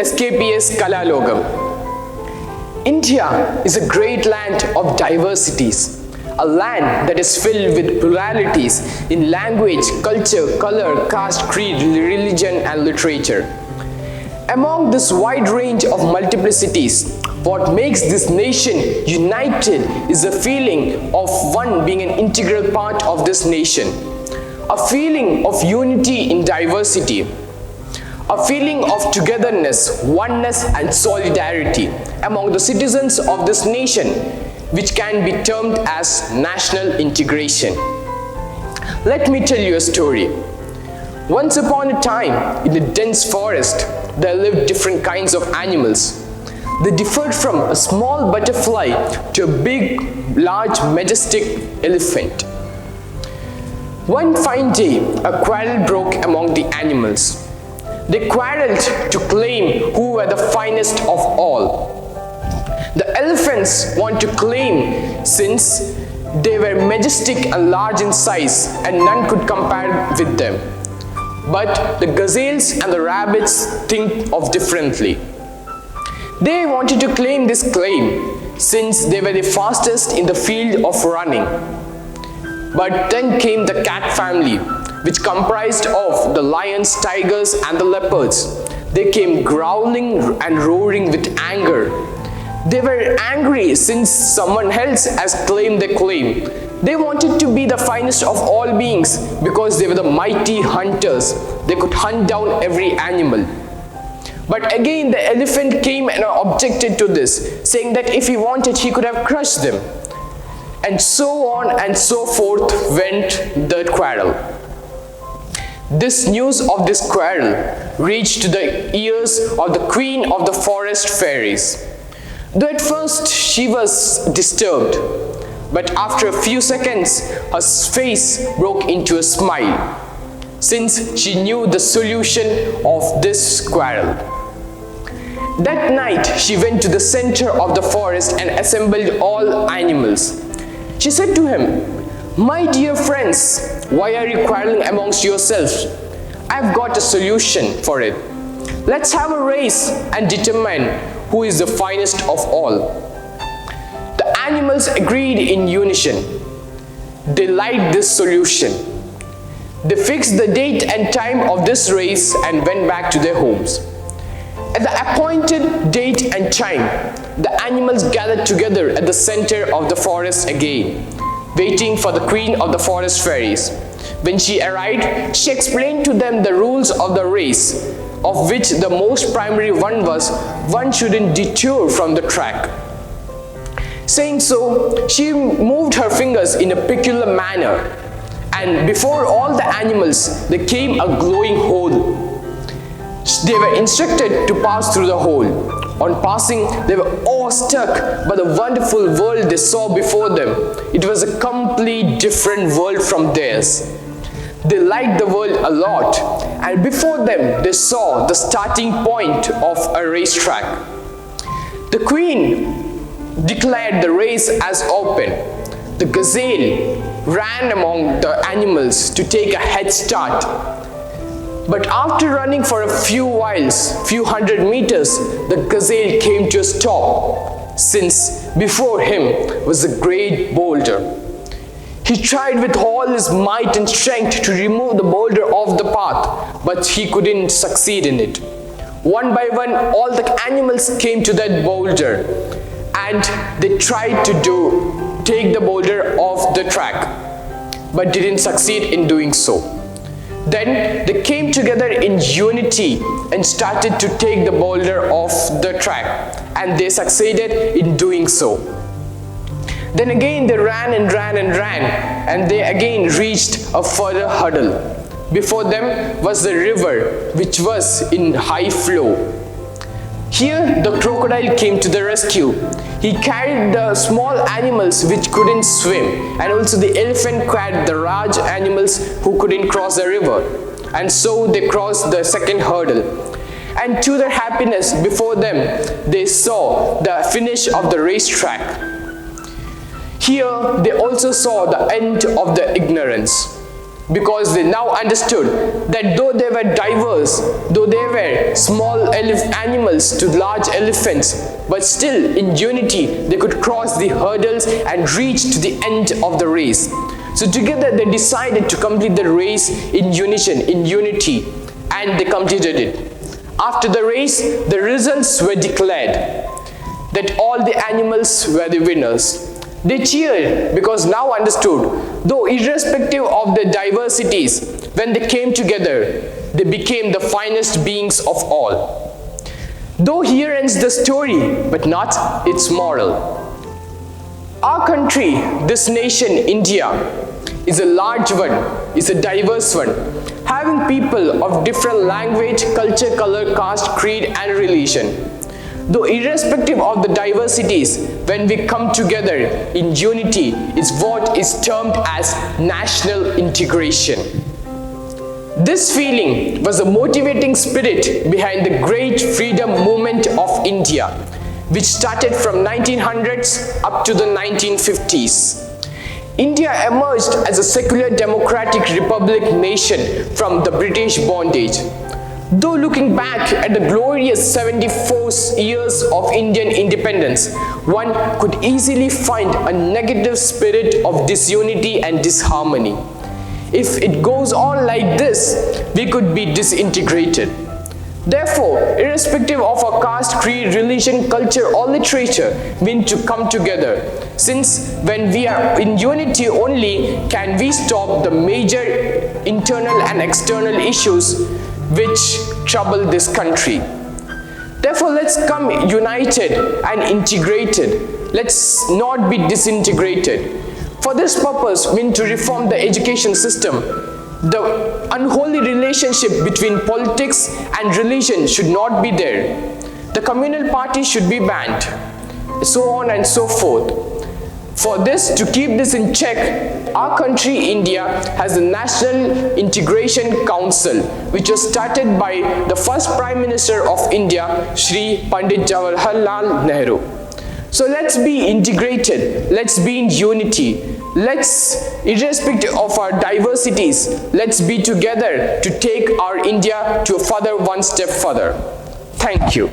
Skps Kalaalokam. India is a great land of diversities, a land that is filled with pluralities in language, culture, color, caste, creed, religion and literature. Among this wide range of multiplicities, what makes this nation united is the feeling of one being an integral part of this nation, a feeling of unity in diversity, a feeling of togetherness, oneness and solidarity among the citizens of this nation, which can be termed as national integration. Let me tell you a story. Once upon a time, in a dense forest, there lived different kinds of animals. They differed from a small butterfly to a big, large, majestic elephant. One fine day, a quarrel broke among the animals. They quarreled to claim who were the finest of all. The elephants want to claim since they were majestic and large in size and none could compare with them. But the gazelles and the rabbits think of differently. They wanted to claim this claim since they were the fastest in the field of running. But then came the cat family, which comprised of the lions, tigers and the leopards. They came growling and roaring with anger. They were angry since someone else has claimed their claim. They wanted to be the finest of all beings because they were the mighty hunters. They could hunt down every animal. But again the elephant came and objected to this, saying that if he wanted he could have crushed them. And so on and so forth went the quarrel. This news of this quarrel reached to the ears of the queen of the forest fairies. Though at first she was disturbed, but after a few seconds her face broke into a smile, since she knew the solution of this quarrel. That night she went to the center of the forest and assembled all animals. She said to him, "My dear friends, why are you quarreling amongst yourselves? I've got a solution for it. Let's have a race and determine who is the finest of all." The animals agreed in unison. They liked this solution. They fixed the date and time of this race and went back to their homes. At the appointed date and time, the animals gathered together at the center of the forest again, waiting for the queen of the forest fairies. When she arrived, she explained to them the rules of the race, of which the most primary one was one shouldn't detour from the track. Saying so, she moved her fingers in a peculiar manner, and before all the animals there came a glowing hole. They were instructed to pass through the hole. On passing, they were awestruck by the wonderful world they saw before them. It was a completely different world from theirs. They liked the world a lot, and before them they saw the starting point of a racetrack. The queen declared the race as open. The gazelle ran among the animals to take a head start. But after running for a few hundred meters, the gazelle came to a stop, since before him was a great boulder. He tried with all his might and strength to remove the boulder off the path, but he couldn't succeed in it. One by one, all the animals came to that boulder, and they tried to take the boulder off the track, but didn't succeed in doing so. Then they came together in unity and started to take the boulder off the track, and they succeeded in doing so. Then again they ran and ran and ran, and they again reached a further hurdle. Before them was the river, which was in high flow. Here the crocodile came to the rescue. He carried the small animals which couldn't swim, and also the elephant carried the large animals who couldn't cross the river. And so they crossed the second hurdle. And to their happiness, before them they saw the finish of the racetrack. Here they also saw the end of the ignorance. because they now understood that though they were diverse, though they were small animals to large elephants, but still in unity they could cross the hurdles and reach to the end of the race. So together they decided to complete the race in unison, in unity, and they completed it. After the race, the results were declared that all the animals were the winners. They cheered because now understood, though irrespective of their diversities, when they came together, they became the finest beings of all. Though here ends the story, but not its moral. Our country, this nation, India, is a large one, is a diverse one, having people of different language, culture, color, caste, creed, and religion. Though irrespective of the diversities, when we come together in unity is what is termed as national integration. This feeling was the motivating spirit behind the great freedom movement of India, which started from 1900s up to the 1950s. India emerged as a secular democratic republic nation from the British bondage. Though looking back at the glorious 74 years of Indian independence, one could easily find a negative spirit of disunity and disharmony. If it goes on like this, we could be disintegrated. Therefore, irrespective of our caste, creed, religion, culture, or literature, we need to come together. Since when we are in unity only can we stop the major internal and external issues which trouble this country. Therefore, let's come united and integrated. Let's not be disintegrated. For this purpose, we need to reform the education system. The unholy relationship between politics and religion should not be there. The communal party should be banned, so on and so forth. For this, to keep this in check, our country, India, has the National Integration Council, which was started by the first Prime Minister of India, Shri Pandit Jawaharlal Nehru. So let's be integrated, let's be in unity, let's, irrespective of our diversities, let's be together to take our India to a further one step further. Thank you.